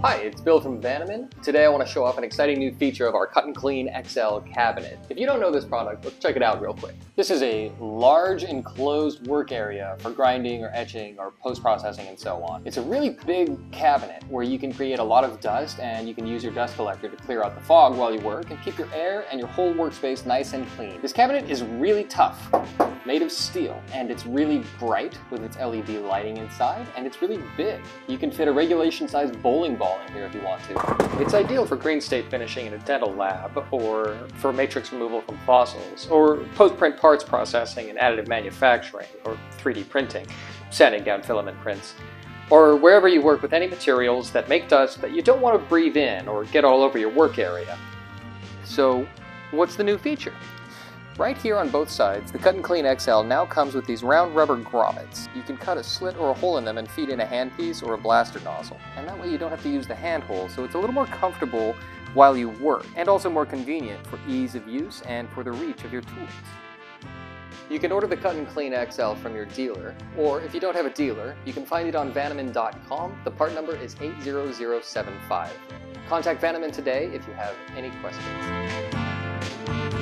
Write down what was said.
Hi, it's Bill from Vaniman. Today I want to show off an exciting new feature of our Cut and Clean XL cabinet. If you don't know this product, let's check it out real quick. This is a large enclosed work area for grinding or etching or post-processing and so on. It's a really big cabinet where you can create a lot of dust and you can use your dust collector to clear out the fog while you work and keep your air and your whole workspace nice and clean. This cabinet is really tough, made of steel, and it's really bright with its LED lighting inside, and it's really big. You can fit a regulation-sized bowling ball in here if you want to. It's ideal for green state finishing in a dental lab, or for matrix removal from fossils, or post-print parts processing and additive manufacturing, or 3D printing, sanding down filament prints, or wherever you work with any materials that make dust that you don't want to breathe in or get all over your work area. So, what's the new feature? Right here on both sides, the Cut and Clean XL now comes with these round rubber grommets. You can cut a slit or a hole in them and feed in a handpiece or a blaster nozzle. And that way you don't have to use the handhole, so it's a little more comfortable while you work, and also more convenient for ease of use and for the reach of your tools. You can order the Cut and Clean XL from your dealer, or if you don't have a dealer, you can find it on Vaniman.com. The part number is 80075. Contact Vaniman today if you have any questions.